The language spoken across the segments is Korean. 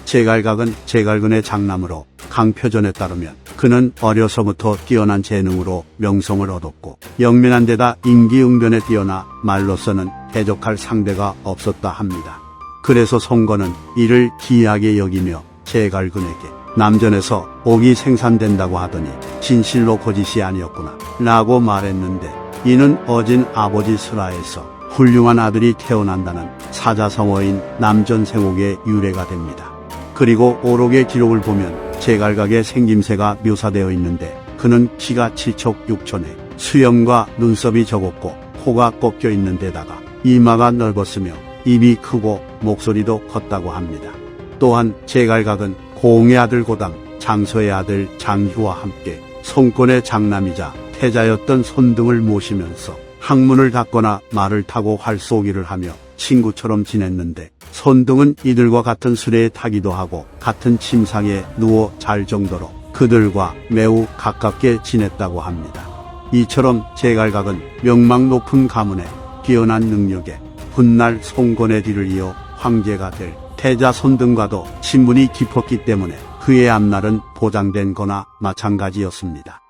제갈각은 제갈근의 장남으로 강표전에 따르면 그는 어려서부터 뛰어난 재능으로 명성을 얻었고 영민한 데다 임기응변에 뛰어나 말로서는 대적할 상대가 없었다 합니다. 그래서 송건은 이를 기이하게 여기며 제갈근에게 남전에서 옥이 생산된다고 하더니 진실로 거짓이 아니었구나 라고 말했는데, 이는 어진 아버지 슬하에서 훌륭한 아들이 태어난다는 사자성어인 남전생옥의 유래가 됩니다. 그리고 오록의 기록을 보면 제갈각의 생김새가 묘사되어 있는데, 그는 키가 7척 6천에 수염과 눈썹이 적었고 코가 꺾여 있는 데다가 이마가 넓었으며 입이 크고 목소리도 컸다고 합니다. 또한 제갈각은 고흥의 아들 고담, 장서의 아들 장휴와 함께 송건의 장남이자 태자였던 손등을 모시면서 학문을 닦거나 말을 타고 활쏘기를 하며 친구처럼 지냈는데, 손등은 이들과 같은 수레에 타기도 하고 같은 침상에 누워 잘 정도로 그들과 매우 가깝게 지냈다고 합니다. 이처럼 제갈각은 명망 높은 가문에 뛰어난 능력에 훗날 송건의 뒤를 이어 황제가 될 태자 손등과도 친분이 깊었기 때문에 그의 앞날은 보장된 거나 마찬가지였습니다.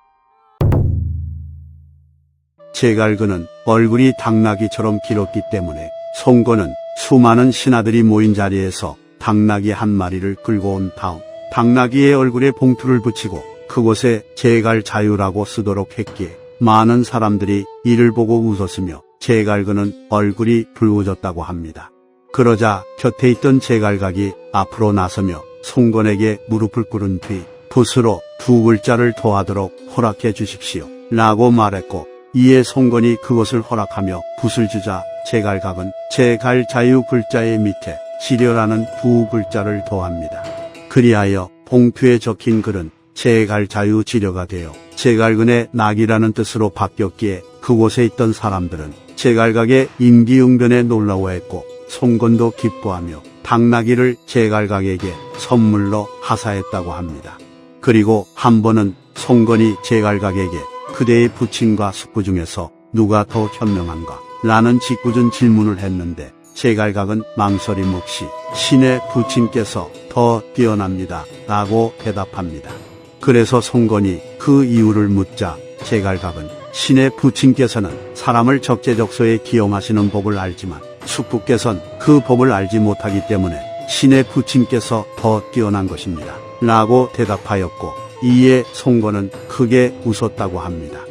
제갈근은 얼굴이 당나귀처럼 길었기 때문에 송건은 수많은 신하들이 모인 자리에서 당나귀 한 마리를 끌고 온 다음 당나귀의 얼굴에 봉투를 붙이고 그곳에 제갈자유라고 쓰도록 했기에 많은 사람들이 이를 보고 웃었으며 제갈근은 얼굴이 붉어졌다고 합니다. 그러자 곁에 있던 제갈각이 앞으로 나서며 송건에게 무릎을 꿇은 뒤 붓으로 2글자를 더하도록 허락해 주십시오 라고 말했고, 이에 송건이 그것을 허락하며 붓을 주자 제갈각은 제갈자유 글자의 밑에 지려라는 2글자를 더합니다. 그리하여 봉투에 적힌 글은 제갈자유 지려가 되어 제갈근의 낙이라는 뜻으로 바뀌었기에 그곳에 있던 사람들은 제갈각의 임기응변에 놀라워했고 송건도 기뻐하며 당나귀를 제갈각에게 선물로 하사했다고 합니다. 그리고 한 번은 송건이 제갈각에게 그대의 부친과 숙부 중에서 누가 더 현명한가? 라는 짓궂은 질문을 했는데, 제갈각은 망설임 없이 신의 부친께서 더 뛰어납니다 라고 대답합니다. 그래서 송건이 그 이유를 묻자 제갈각은 신의 부친께서는 사람을 적재적소에 기용하시는 법을 알지만 숙부께서는 그 법을 알지 못하기 때문에 신의 부친께서 더 뛰어난 것입니다 라고 대답하였고, 이에 송건은 크게 웃었다고 합니다.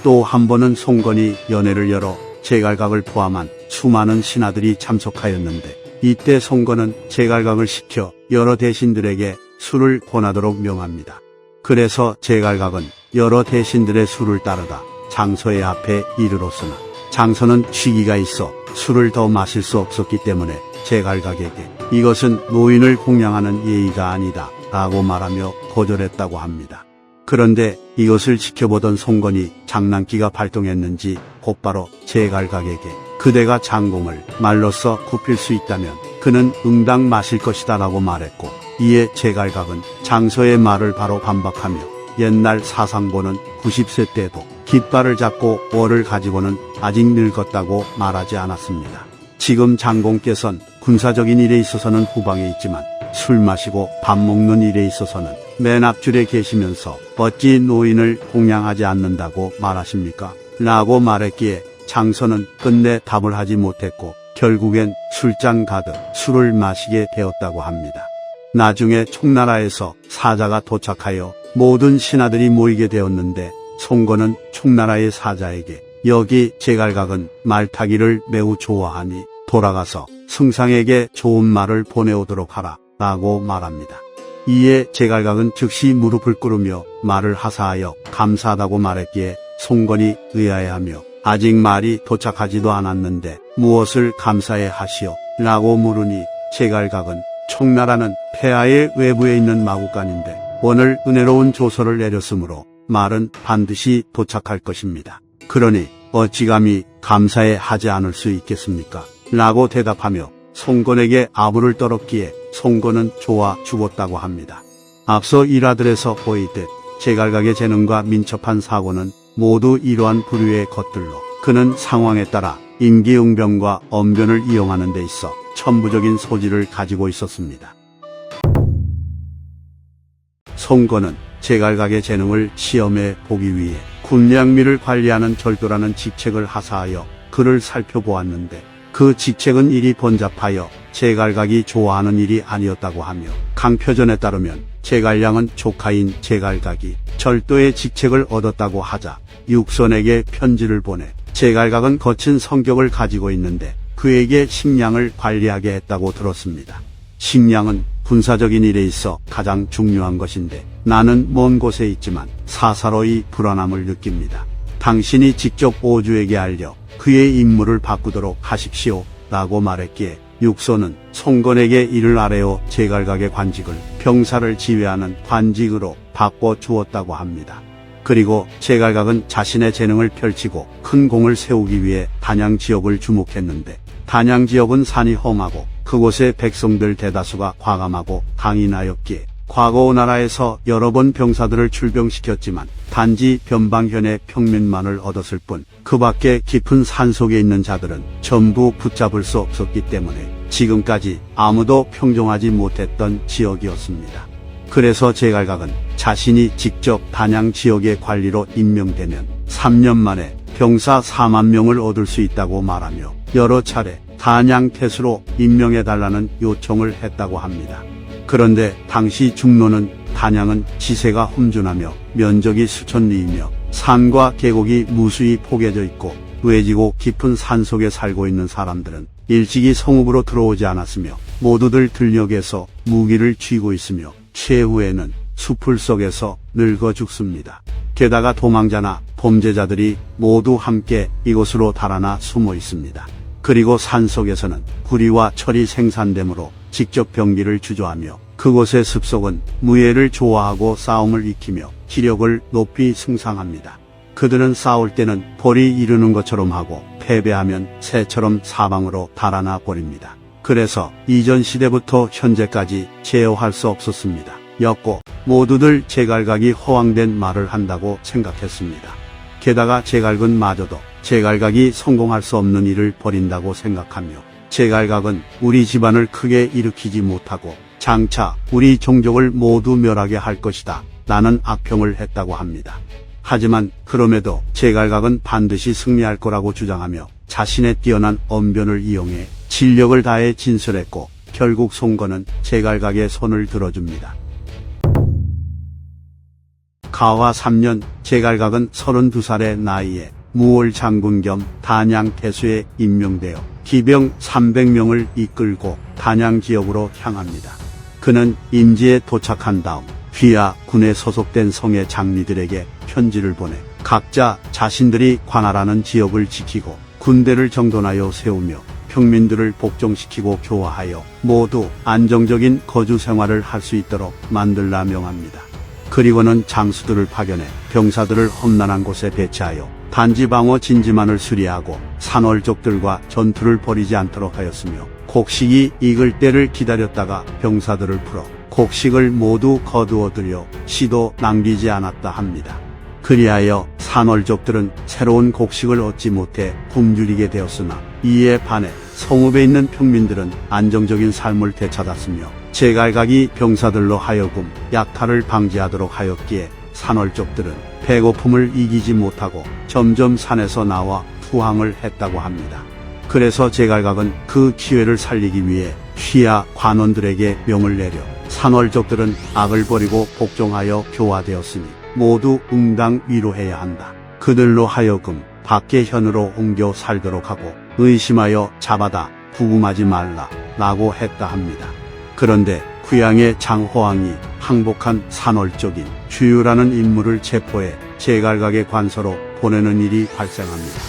또 한 번은 송건이 연회를 열어 제갈각을 포함한 수많은 신하들이 참석하였는데, 이때 송건은 제갈각을 시켜 여러 대신들에게 술을 권하도록 명합니다. 그래서 제갈각은 여러 대신들의 술을 따르다 장서의 앞에 이르렀으나 장서는 취기가 있어 술을 더 마실 수 없었기 때문에 제갈각에게 이것은 노인을 공양하는 예의가 아니다 라고 말하며 거절했다고 합니다. 그런데 이것을 지켜보던 송건이 장난기가 발동했는지 곧바로 제갈각에게 그대가 장공을 말로써 굽힐 수 있다면 그는 응당 마실 것이다 라고 말했고, 이에 제갈각은 장서의 말을 바로 반박하며 옛날 사상보는 90세 때도 깃발을 잡고 월을 가지고는 아직 늙었다고 말하지 않았습니다. 지금 장공께서는 군사적인 일에 있어서는 후방에 있지만 술 마시고 밥 먹는 일에 있어서는 맨 앞줄에 계시면서 어찌 노인을 공양하지 않는다고 말하십니까? 라고 말했기에 장서는 끝내 답을 하지 못했고 결국엔 술잔 가득 술을 마시게 되었다고 합니다. 나중에 총나라에서 사자가 도착하여 모든 신하들이 모이게 되었는데, 송건은 총나라의 사자에게 여기 제갈각은 말타기를 매우 좋아하니 돌아가서 승상에게 좋은 말을 보내오도록 하라 라고 말합니다. 이에 제갈각은 즉시 무릎을 꿇으며 말을 하사하여 감사하다고 말했기에 송건이 의아해하며 아직 말이 도착하지도 않았는데 무엇을 감사해 하시오? 라고 물으니 제갈각은 총나라는 폐하의 외부에 있는 마국간인데 오늘 은혜로운 조서를 내렸으므로 말은 반드시 도착할 것입니다. 그러니 어찌 감히 감사해 하지 않을 수 있겠습니까? 라고 대답하며 송건에게 아부를 떨었기에 송건은 좋아 죽었다고 합니다. 앞서 일화들에서 보이듯 제갈각의 재능과 민첩한 사고는 모두 이러한 부류의 것들로 그는 상황에 따라 임기응변과 언변을 이용하는 데 있어 천부적인 소질을 가지고 있었습니다. 송건은 제갈각의 재능을 시험해 보기 위해 군량미를 관리하는 절도라는 직책을 하사하여 그를 살펴보았는데 그 직책은 일이 번잡하여 제갈각이 좋아하는 일이 아니었다고 하며 강표전에 따르면 제갈량은 조카인 제갈각이 절도의 직책을 얻었다고 하자 육선에게 편지를 보내 제갈각은 거친 성격을 가지고 있는데 그에게 식량을 관리하게 했다고 들었습니다. 식량은 군사적인 일에 있어 가장 중요한 것인데 나는 먼 곳에 있지만 사사로이 불안함을 느낍니다. 당신이 직접 오주에게 알려 그의 임무를 바꾸도록 하십시오 라고 말했기에 육선은 송건에게 이를 아래어 제갈각의 관직을 병사를 지휘하는 관직으로 바꿔주었다고 합니다. 그리고 제갈각은 자신의 재능을 펼치고 큰 공을 세우기 위해 단양 지역을 주목했는데 단양 지역은 산이 험하고 그곳의 백성들 대다수가 과감하고 강인하였기에 과거 오나라에서 여러 번 병사들을 출병시켰지만 단지 변방현의 평민만을 얻었을 뿐 그 밖에 깊은 산속에 있는 자들은 전부 붙잡을 수 없었기 때문에 지금까지 아무도 평정하지 못했던 지역이었습니다. 그래서 제갈각은 자신이 직접 단양 지역의 관리로 임명되면 3년 만에 병사 4만 명을 얻을 수 있다고 말하며 여러 차례 단양 태수로 임명해달라는 요청을 했다고 합니다. 그런데 당시 중로는 단양은 지세가 험준하며 면적이 수천 리이며 산과 계곡이 무수히 포개져 있고 외지고 깊은 산속에 살고 있는 사람들은 일찍이 성읍으로 들어오지 않았으며 모두들 들녘에서 무기를 쥐고 있으며 최후에는 수풀 속에서 늙어 죽습니다. 게다가 도망자나 범죄자들이 모두 함께 이곳으로 달아나 숨어 있습니다. 그리고 산속에서는 구리와 철이 생산되므로 직접 병기를 주조하며 그곳의 습속은 무예를 좋아하고 싸움을 익히며 기력을 높이 승상합니다. 그들은 싸울 때는 벌이 이르는 것처럼 하고 패배하면 새처럼 사방으로 달아나 버립니다. 그래서 이전 시대부터 현재까지 제어할 수 없었습니다. 였고 모두들 제갈각이 허황된 말을 한다고 생각했습니다. 게다가 제갈근 마저도 제갈각이 성공할 수 없는 일을 벌인다고 생각하며 제갈각은 우리 집안을 크게 일으키지 못하고 장차 우리 종족을 모두 멸하게 할 것이다 라는 악평을 했다고 합니다. 하지만 그럼에도 제갈각은 반드시 승리할 거라고 주장하며 자신의 뛰어난 언변을 이용해 진력을 다해 진술했고 결국 송건은 제갈각의 손을 들어줍니다. 가화 3년 제갈각은 32살의 나이에 무월 장군 겸 단양 태수에 임명되어 기병 300명을 이끌고 단양 지역으로 향합니다. 그는 임지에 도착한 다음 귀하 군에 소속된 성의 장리들에게 편지를 보내 각자 자신들이 관할하는 지역을 지키고 군대를 정돈하여 세우며 평민들을 복종시키고 교화하여 모두 안정적인 거주 생활을 할 수 있도록 만들라 명합니다. 그리고는 장수들을 파견해 병사들을 험난한 곳에 배치하여 단지 방어 진지만을 수리하고 산월족들과 전투를 벌이지 않도록 하였으며 곡식이 익을 때를 기다렸다가 병사들을 풀어 곡식을 모두 거두어들여 시도 남기지 않았다 합니다. 그리하여 산월족들은 새로운 곡식을 얻지 못해 굶주리게 되었으나 이에 반해 성읍에 있는 평민들은 안정적인 삶을 되찾았으며 제갈각이 병사들로 하여금 약탈을 방지하도록 하였기에 산월족들은 배고픔을 이기지 못하고 점점 산에서 나와 투항을 했다고 합니다. 그래서 제갈각은 그 기회를 살리기 위해 휘하 관원들에게 명을 내려 산월족들은 악을 버리고 복종하여 교화되었으니 모두 응당 위로해야 한다. 그들로 하여금 밖의 현으로 옮겨 살도록 하고 의심하여 잡아다 부금하지 말라 라고 했다 합니다. 그런데 귀양의 장호왕이 항복한 산월족인 주유라는 인물을 체포해 제갈각의 관서로 보내는 일이 발생합니다.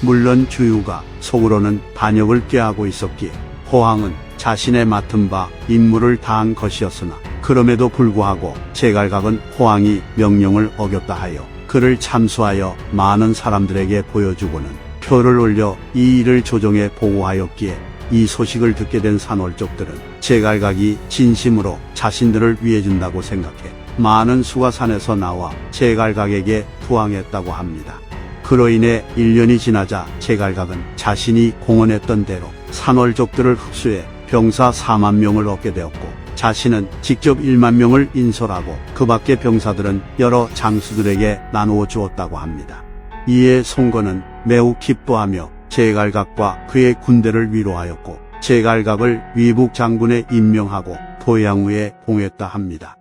물론 주유가 속으로는 반역을 꾀하고 있었기에 호왕은 자신의 맡은 바 임무를 다한 것이었으나 그럼에도 불구하고 제갈각은 호왕이 명령을 어겼다 하여 그를 참수하여 많은 사람들에게 보여주고는 표를 올려 이 일을 조정해 보고하였기에 이 소식을 듣게 된 산월족들은 제갈각이 진심으로 자신들을 위해준다고 생각해 많은 수가 산에서 나와 제갈각에게 투항했다고 합니다. 그로 인해 1년이 지나자 제갈각은 자신이 공언했던 대로 산월족들을 흡수해 병사 4만 명을 얻게 되었고 자신은 직접 1만 명을 인솔하고 그 밖의 병사들은 여러 장수들에게 나누어 주었다고 합니다. 이에 송건은 매우 기뻐하며 제갈각과 그의 군대를 위로하였고 제갈각을 위북 장군에 임명하고 도양우에 봉했다 합니다.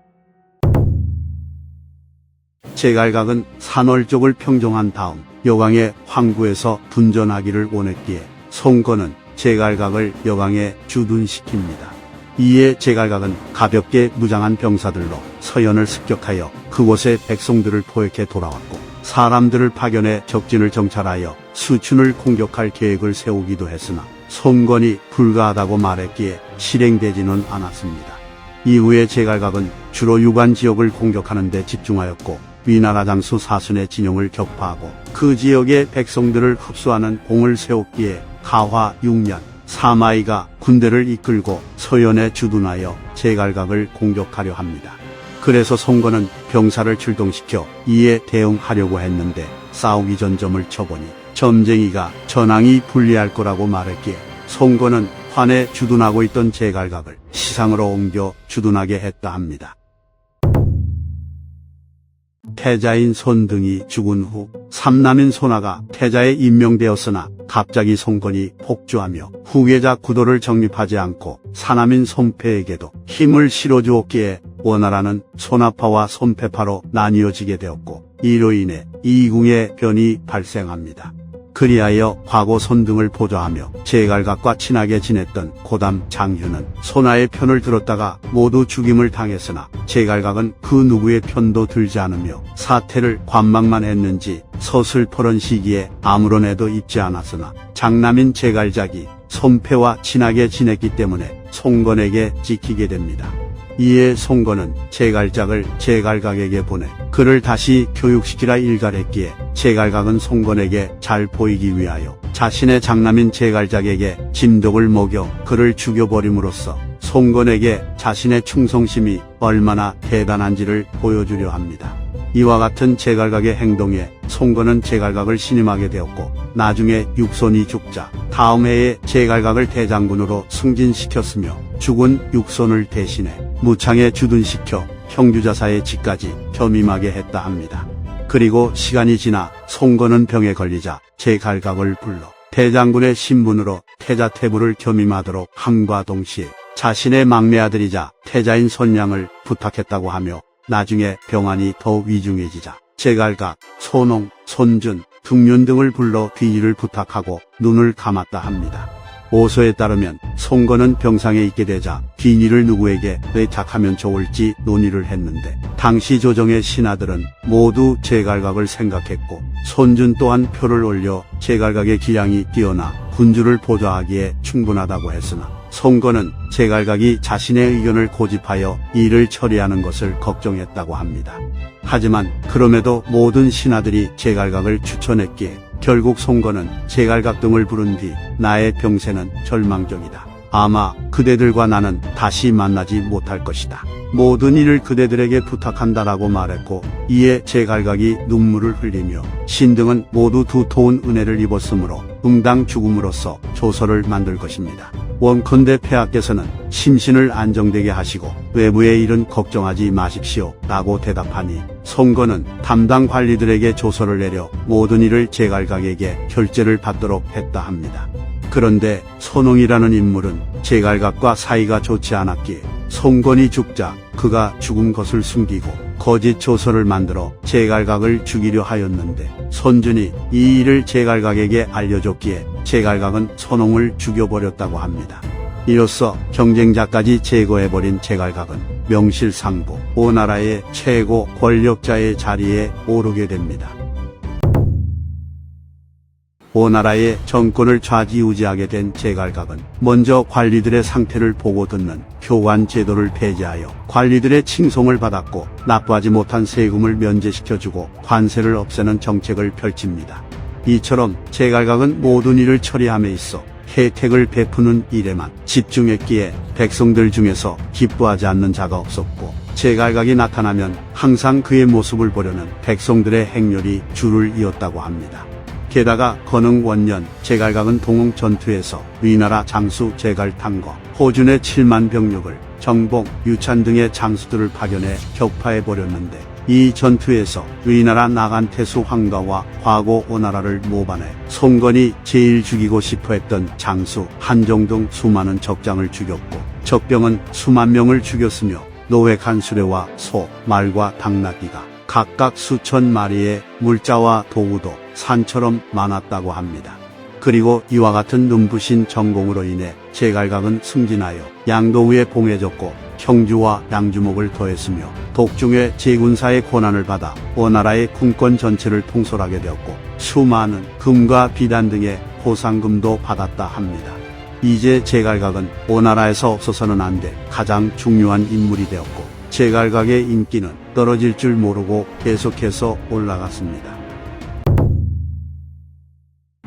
제갈각은 산월족을 평정한 다음 여강의 황구에서 분전하기를 원했기에 송건은 제갈각을 여강에 주둔시킵니다. 이에 제갈각은 가볍게 무장한 병사들로 서현을 습격하여 그곳의 백성들을 포획해 돌아왔고 사람들을 파견해 적진을 정찰하여 수춘을 공격할 계획을 세우기도 했으나 송건이 불가하다고 말했기에 실행되지는 않았습니다. 이후에 제갈각은 주로 유관 지역을 공격하는 데 집중하였고 위나라 장수 사순의 진영을 격파하고 그 지역의 백성들을 흡수하는 공을 세웠기에 가화 6년 사마이가 군대를 이끌고 서현에 주둔하여 제갈각을 공격하려 합니다. 그래서 송건은 병사를 출동시켜 이에 대응하려고 했는데 싸우기 전 점을 쳐보니 점쟁이가 전황이 불리할 거라고 말했기에 송건은 환에 주둔하고 있던 제갈각을 시상으로 옮겨 주둔하게 했다 합니다. 태자인 손등이 죽은 후 삼남인 손아가 태자에 임명되었으나 갑자기 송건이 폭주하며 후계자 구도를 정립하지 않고 사남인 손패에게도 힘을 실어주었기에 원나라는 손아파와 손패파로 나뉘어지게 되었고 이로 인해 이궁의 변이 발생합니다. 그리하여 과거 손등을 보좌하며 제갈각과 친하게 지냈던 고담 장휴는 손아의 편을 들었다가 모두 죽임을 당했으나 제갈각은 그 누구의 편도 들지 않으며 사태를 관망만 했는지 서슬퍼런 시기에 아무런 애도 입지 않았으나 장남인 제갈작이 손패와 친하게 지냈기 때문에 송건에게 찍히게 됩니다. 이에 송건은 제갈작을 제갈각에게 보내 그를 다시 교육시키라 일갈했기에 제갈각은 송건에게 잘 보이기 위하여 자신의 장남인 제갈작에게 진독을 먹여 그를 죽여버림으로써 송건에게 자신의 충성심이 얼마나 대단한지를 보여주려 합니다. 이와 같은 제갈각의 행동에 송건은 제갈각을 신임하게 되었고 나중에 육손이 죽자 다음 해에 제갈각을 대장군으로 승진시켰으며 죽은 육손을 대신해 무창에 주둔시켜 형주자사의 직까지 겸임하게 했다 합니다. 그리고 시간이 지나 송건은 병에 걸리자 제갈각을 불러 대장군의 신분으로 태자태부를 겸임하도록 함과 동시에 자신의 막내 아들이자 태자인 손양을 부탁했다고 하며 나중에 병환이 더 위중해지자 제갈각, 손홍, 손준, 등륜 등을 불러 귀의를 부탁하고 눈을 감았다 합니다. 오서에 따르면 송건은 병상에 있게 되자 귀의를 누구에게 의탁하면 좋을지 논의를 했는데 당시 조정의 신하들은 모두 제갈각을 생각했고 손준 또한 표를 올려 제갈각의 기량이 뛰어나 군주를 보좌하기에 충분하다고 했으나 송건은 제갈각이 자신의 의견을 고집하여 일을 처리하는 것을 걱정했다고 합니다. 하지만 그럼에도 모든 신하들이 제갈각을 추천했기에 결국 송건은 제갈각 등을 부른 뒤 나의 병세는 절망적이다. 아마 그대들과 나는 다시 만나지 못할 것이다. 모든 일을 그대들에게 부탁한다라고 말했고 이에 제갈각이 눈물을 흘리며 신등은 모두 두터운 은혜를 입었으므로 응당 죽음으로써 조서를 만들 것입니다. 원컨대 폐하께서는 심신을 안정되게 하시고 외부의 일은 걱정하지 마십시오 라고 대답하니 송건은 담당 관리들에게 조서를 내려 모든 일을 제갈각에게 결재를 받도록 했다 합니다. 그런데 손홍이라는 인물은 제갈각과 사이가 좋지 않았기에 송건이 죽자 그가 죽은 것을 숨기고 거짓 조서를 만들어 제갈각을 죽이려 하였는데 손준이 이 일을 제갈각에게 알려줬기에 제갈각은 손홍을 죽여버렸다고 합니다. 이로써 경쟁자까지 제거해버린 제갈각은 명실상부 오나라의 최고 권력자의 자리에 오르게 됩니다. 오나라의 정권을 좌지우지하게 된 제갈각은 먼저 관리들의 상태를 보고 듣는 교관 제도를 폐지하여 관리들의 칭송을 받았고 납부하지 못한 세금을 면제시켜주고 관세를 없애는 정책을 펼칩니다. 이처럼 제갈각은 모든 일을 처리함에 있어 혜택을 베푸는 일에만 집중했기에 백성들 중에서 기뻐하지 않는 자가 없었고 제갈각이 나타나면 항상 그의 모습을 보려는 백성들의 행렬이 줄을 이었다고 합니다. 게다가 건흥 원년 제갈각은 동흥 전투에서 위나라 장수 제갈탕과 호준의 7만 병력을 정복, 유찬 등의 장수들을 파견해 격파해버렸는데 이 전투에서 위나라 나간태수 황가와 화고 오나라를 모반해 송건이 제일 죽이고 싶어했던 장수 한종 등 수많은 적장을 죽였고 적병은 수만 명을 죽였으며 노획한 수레와 소, 말과 당나귀가 각각 수천 마리의 물자와 도구도 산처럼 많았다고 합니다. 그리고 이와 같은 눈부신 전공으로 인해 제갈각은 승진하여 양도우에 봉해졌고 형주와 양주목을 더했으며 독중의 제군사의 권한을 받아 오나라의 군권 전체를 통솔하게 되었고 수많은 금과 비단 등의 보상금도 받았다 합니다. 이제 제갈각은 오나라에서 없어서는 안 될 가장 중요한 인물이 되었고 제갈각의 인기는 떨어질 줄 모르고 계속해서 올라갔습니다.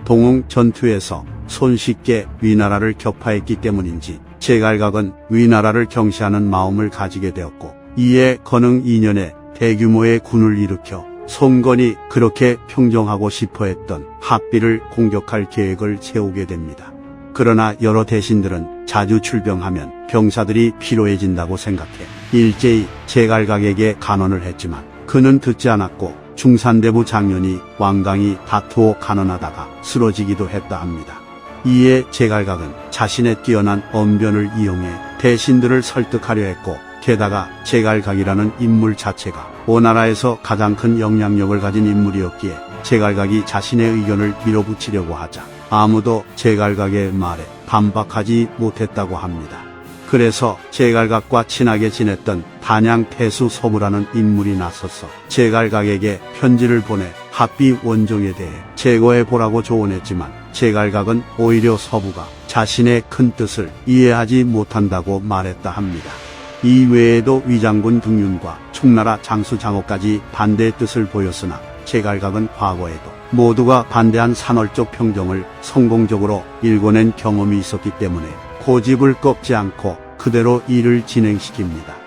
동흥 전투에서 손쉽게 위나라를 격파했기 때문인지 제갈각은 위나라를 경시하는 마음을 가지게 되었고 이에 건흥 2년에 대규모의 군을 일으켜 송건이 그렇게 평정하고 싶어했던 합비를 공격할 계획을 세우게 됩니다. 그러나 여러 대신들은 자주 출병하면 병사들이 피로해진다고 생각해 일제히 제갈각에게 간언을 했지만 그는 듣지 않았고 중산대부 장년이 왕강이 다투어 간언하다가 쓰러지기도 했다 합니다. 이에 제갈각은 자신의 뛰어난 언변을 이용해 대신들을 설득하려 했고 게다가 제갈각이라는 인물 자체가 오나라에서 가장 큰 영향력을 가진 인물이었기에 제갈각이 자신의 의견을 밀어붙이려고 하자 아무도 제갈각의 말에 반박하지 못했다고 합니다. 그래서 제갈각과 친하게 지냈던 단양 태수 서부라는 인물이 나서서 제갈각에게 편지를 보내 합비 원종에 대해 제거해보라고 조언했지만 제갈각은 오히려 서부가 자신의 큰 뜻을 이해하지 못한다고 말했다 합니다. 이 외에도 위장군 등윤과 충나라 장수 장호까지 반대의 뜻을 보였으나 제갈각은 과거에도 모두가 반대한 산월적 평정을 성공적으로 일궈낸 경험이 있었기 때문에 고집을 꺾지 않고 그대로 일을 진행시킵니다.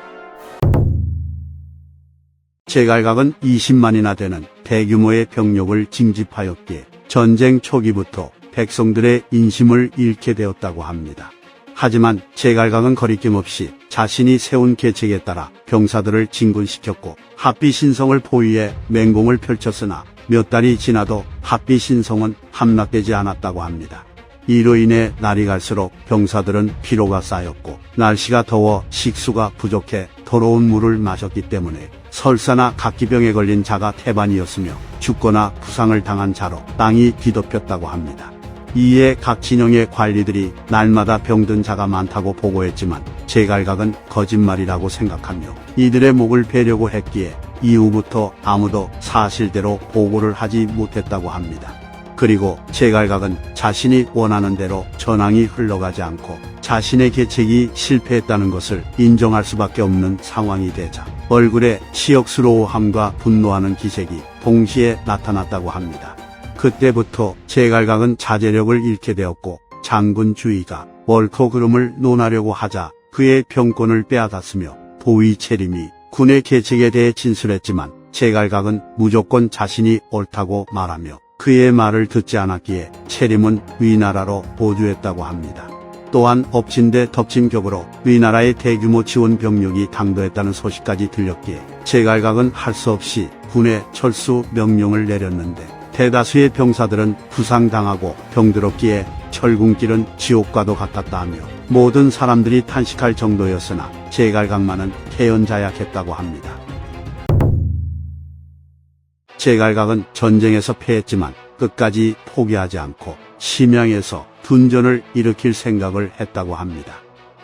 제갈각은 20만이나 되는 대규모의 병력을 징집하였기에 전쟁 초기부터 백성들의 인심을 잃게 되었다고 합니다. 하지만 제갈각은 거리낌 없이 자신이 세운 계책에 따라 병사들을 진군시켰고 합비신성을 포위해 맹공을 펼쳤으나 몇 달이 지나도 합비신성은 함락되지 않았다고 합니다. 이로 인해 날이 갈수록 병사들은 피로가 쌓였고 날씨가 더워 식수가 부족해 더러운 물을 마셨기 때문에 설사나 각기병에 걸린 자가 태반이었으며 죽거나 부상을 당한 자로 땅이 뒤덮였다고 합니다. 이에 각 진영의 관리들이 날마다 병든 자가 많다고 보고했지만 제갈각은 거짓말이라고 생각하며 이들의 목을 베려고 했기에 이후부터 아무도 사실대로 보고를 하지 못했다고 합니다. 그리고 제갈각은 자신이 원하는 대로 전황이 흘러가지 않고 자신의 계책이 실패했다는 것을 인정할 수밖에 없는 상황이 되자 얼굴에 치욕스러워함과 분노하는 기색이 동시에 나타났다고 합니다. 그때부터 제갈각은 자제력을 잃게 되었고 장군 주의가 옳고 그름을 논하려고 하자 그의 병권을 빼앗았으며 도의 체림이 군의 계책에 대해 진술했지만 제갈각은 무조건 자신이 옳다고 말하며 그의 말을 듣지 않았기에 체림은 위나라로 보류했다고 합니다. 또한 엎친 데 덮친 격으로 위나라의 대규모 지원 병력이 당도했다는 소식까지 들렸기에 제갈각은 할 수 없이 군에 철수 명령을 내렸는데 대다수의 병사들은 부상당하고 병들었기에 철궁길은 지옥과도 같았다 하며 모든 사람들이 탄식할 정도였으나 제갈각만은 태연자약했다고 합니다. 제갈각은 전쟁에서 패했지만 끝까지 포기하지 않고 심양에서 분전을 일으킬 생각을 했다고 합니다.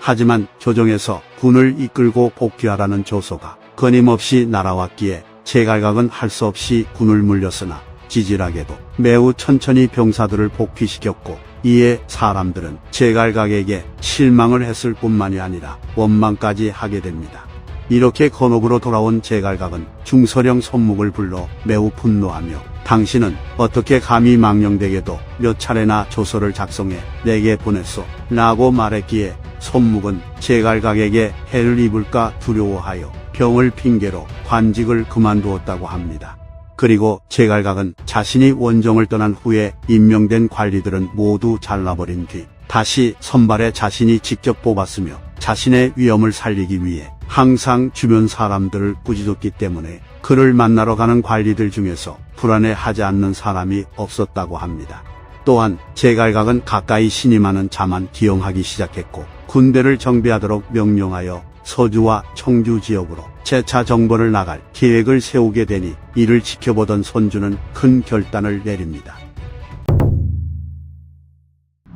하지만 조정에서 군을 이끌고 복귀하라는 조소가 끊임없이 날아왔기에 제갈각은 할 수 없이 군을 물렸으나 지질하게도 매우 천천히 병사들을 복귀시켰고 이에 사람들은 제갈각에게 실망을 했을 뿐만이 아니라 원망까지 하게 됩니다. 이렇게 건옥으로 돌아온 제갈각은 중서령 손목을 불러 매우 분노하며 당신은 어떻게 감히 망령되게도 몇 차례나 조서를 작성해 내게 보냈소? 라고 말했기에 손목은 제갈각에게 해를 입을까 두려워하여 병을 핑계로 관직을 그만두었다고 합니다. 그리고 제갈각은 자신이 원정을 떠난 후에 임명된 관리들은 모두 잘라버린 뒤 다시 선발에 자신이 직접 뽑았으며 자신의 위험을 살리기 위해 항상 주변 사람들을 꾸짖었기 때문에 그를 만나러 가는 관리들 중에서 불안해하지 않는 사람이 없었다고 합니다. 또한 제갈각은 가까이 신임하는 자만 기용하기 시작했고 군대를 정비하도록 명령하여 서주와 청주 지역으로 재차 정벌을 나갈 계획을 세우게 되니 이를 지켜보던 손주는 큰 결단을 내립니다.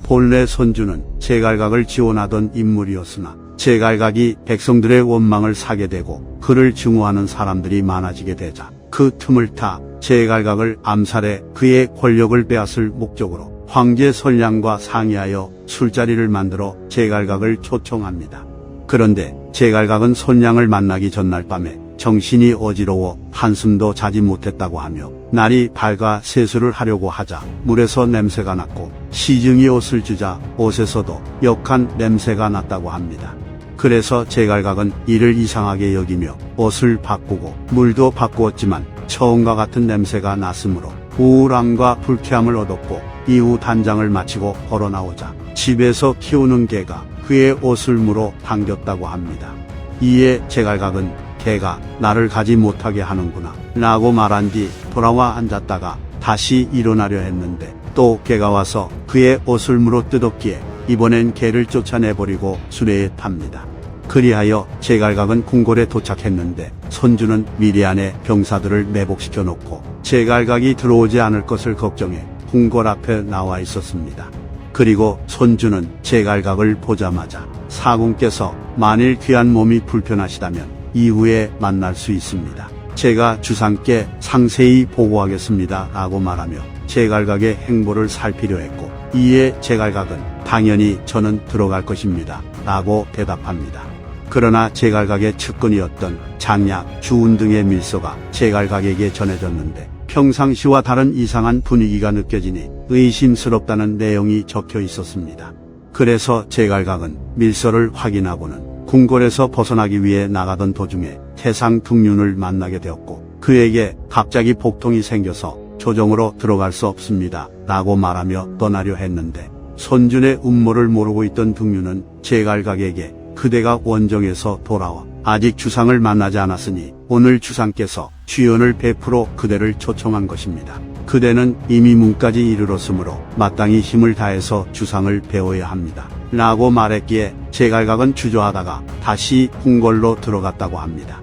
본래 손주는 제갈각을 지원하던 인물이었으나 제갈각이 백성들의 원망을 사게 되고 그를 증오하는 사람들이 많아지게 되자 그 틈을 타 제갈각을 암살해 그의 권력을 빼앗을 목적으로 황제 선량과 상의하여 술자리를 만들어 제갈각을 초청합니다. 그런데 제갈각은 선량을 만나기 전날 밤에 정신이 어지러워 한숨도 자지 못했다고 하며 날이 밝아 세수를 하려고 하자 물에서 냄새가 났고 시중이 옷을 주자 옷에서도 역한 냄새가 났다고 합니다. 그래서 제갈각은 이를 이상하게 여기며 옷을 바꾸고 물도 바꾸었지만 처음과 같은 냄새가 났으므로 우울함과 불쾌함을 얻었고 이후 단장을 마치고 걸어 나오자 집에서 키우는 개가 그의 옷을 물어 당겼다고 합니다. 이에 제갈각은 개가 나를 가지 못하게 하는구나 라고 말한 뒤 돌아와 앉았다가 다시 일어나려 했는데 또 개가 와서 그의 옷을 물어 뜯었기에 이번엔 개를 쫓아내버리고 수레에 탑니다. 그리하여 제갈각은 궁궐에 도착했는데 손주는 미리 안에 병사들을 매복시켜 놓고 제갈각이 들어오지 않을 것을 걱정해 궁궐 앞에 나와 있었습니다. 그리고 손주는 제갈각을 보자마자 사궁께서 만일 귀한 몸이 불편하시다면 이후에 만날 수 있습니다. 제가 주상께 상세히 보고하겠습니다 라고 말하며 제갈각의 행보를 살피려 했고 이에 제갈각은 당연히 저는 들어갈 것입니다 라고 대답합니다. 그러나 제갈각의 측근이었던 장약, 주운 등의 밀서가 제갈각에게 전해졌는데 평상시와 다른 이상한 분위기가 느껴지니 의심스럽다는 내용이 적혀 있었습니다. 그래서 제갈각은 밀서를 확인하고는 궁궐에서 벗어나기 위해 나가던 도중에 태상 등륜을 만나게 되었고 그에게 갑자기 복통이 생겨서 조정으로 들어갈 수 없습니다 라고 말하며 떠나려 했는데 손준의 음모를 모르고 있던 등륜은 제갈각에게 그대가 원정에서 돌아와 아직 주상을 만나지 않았으니 오늘 주상께서 취연을 베풀어 그대를 초청한 것입니다. 그대는 이미 문까지 이르렀으므로 마땅히 힘을 다해서 주상을 배워야 합니다 라고 말했기에 제갈각은 주저하다가 다시 궁궐로 들어갔다고 합니다.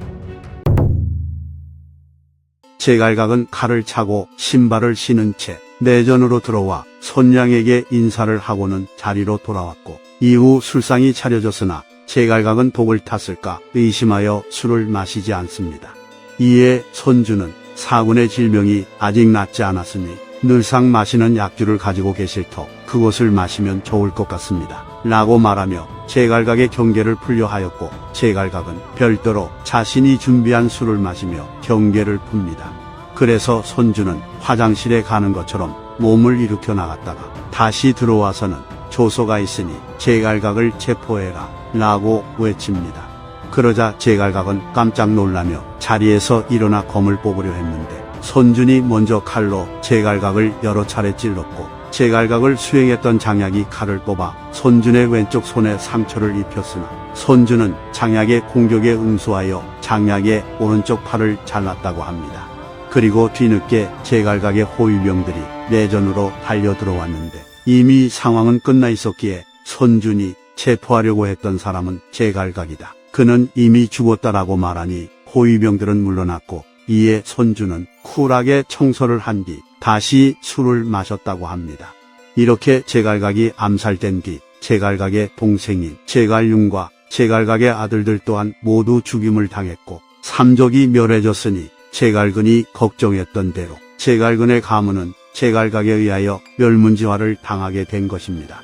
제갈각은 칼을 차고 신발을 신은 채 내전으로 들어와 손량에게 인사를 하고는 자리로 돌아왔고 이후 술상이 차려졌으나 제갈각은 독을 탔을까 의심하여 술을 마시지 않습니다. 이에 손주는 사군의 질병이 아직 낫지 않았으니 늘상 마시는 약주를 가지고 계실 터 그것을 마시면 좋을 것 같습니다 라고 말하며 제갈각의 경계를 풀려 하였고 제갈각은 별도로 자신이 준비한 술을 마시며 경계를 풉니다. 그래서 손주는 화장실에 가는 것처럼 몸을 일으켜 나갔다가 다시 들어와서는 조서가 있으니 제갈각을 체포해라 라고 외칩니다. 그러자 제갈각은 깜짝 놀라며 자리에서 일어나 검을 뽑으려 했는데 손준이 먼저 칼로 제갈각을 여러 차례 찔렀고 제갈각을 수행했던 장약이 칼을 뽑아 손준의 왼쪽 손에 상처를 입혔으나 손준은 장약의 공격에 응수하여 장약의 오른쪽 팔을 잘랐다고 합니다. 그리고 뒤늦게 제갈각의 호위병들이 내전으로 달려들어왔는데 이미 상황은 끝나 있었기에 손준이 체포하려고 했던 사람은 제갈각이다. 그는 이미 죽었다라고 말하니 호위병들은 물러났고 이에 손주는 쿨하게 청소를 한 뒤 다시 술을 마셨다고 합니다. 이렇게 제갈각이 암살된 뒤 제갈각의 동생인 제갈윤과 제갈각의 아들들 또한 모두 죽임을 당했고 삼족이 멸해졌으니 제갈근이 걱정했던 대로 제갈근의 가문은 제갈각에 의하여 멸문지화를 당하게 된 것입니다.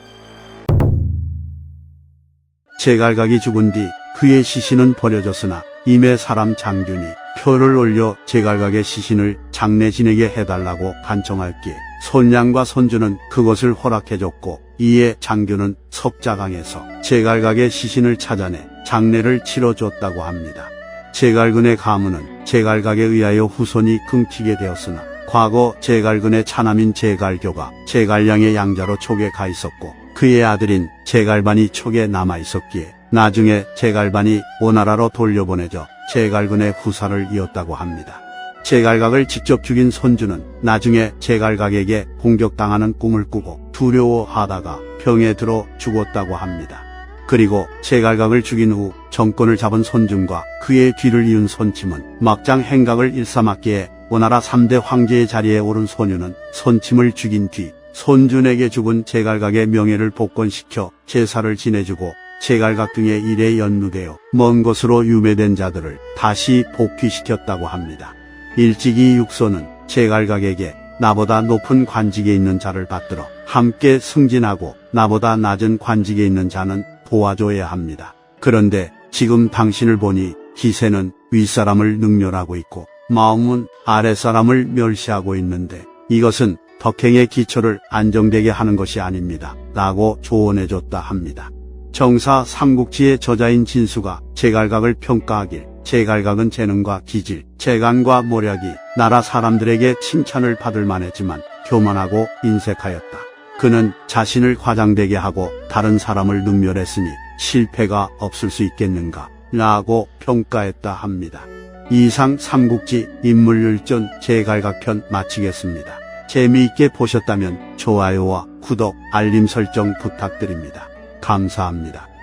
제갈각이 죽은 뒤 그의 시신은 버려졌으나 임의 사람 장균이 표를 올려 제갈각의 시신을 장례 지내게 해달라고 간청할기에 손량과 손주는 그것을 허락해줬고 이에 장균은 석자강에서 제갈각의 시신을 찾아내 장례를 치러줬다고 합니다. 제갈근의 가문은 제갈각에 의하여 후손이 끊기게 되었으나 과거 제갈근의 차남인 제갈교가 제갈량의 양자로 촉에 가 있었고 그의 아들인 제갈반이 촉에 남아 있었기에 나중에 제갈반이 오나라로 돌려보내져 제갈근의 후사를 이었다고 합니다. 제갈각을 직접 죽인 손주는 나중에 제갈각에게 공격당하는 꿈을 꾸고 두려워하다가 병에 들어 죽었다고 합니다. 그리고 제갈각을 죽인 후 정권을 잡은 손준과 그의 뒤를 이은 손침은 막장 행각을 일삼았기에 오나라 3대 황제의 자리에 오른 손유는 손침을 죽인 뒤 손준에게 죽은 제갈각의 명예를 복권시켜 제사를 지내주고 제갈각 등의 일에 연루되어 먼 곳으로 유매된 자들을 다시 복귀시켰다고 합니다. 일찍이 육소는 제갈각에게 나보다 높은 관직에 있는 자를 받들어 함께 승진하고 나보다 낮은 관직에 있는 자는 도와줘야 합니다. 그런데 지금 당신을 보니 기세는 윗사람을 능멸하고 있고 마음은 아랫사람을 멸시하고 있는데 이것은 덕행의 기초를 안정되게 하는 것이 아닙니다. 라고 조언해줬다 합니다. 정사 삼국지의 저자인 진수가 제갈각을 평가하길 제갈각은 재능과 기질, 재간과 모략이 나라 사람들에게 칭찬을 받을 만했지만 교만하고 인색하였다. 그는 자신을 과장되게 하고 다른 사람을 능멸했으니 실패가 없을 수 있겠는가? 라고 평가했다 합니다. 이상 삼국지 인물열전 제갈각편 마치겠습니다. 재미있게 보셨다면 좋아요와 구독, 알림 설정 부탁드립니다. 감사합니다.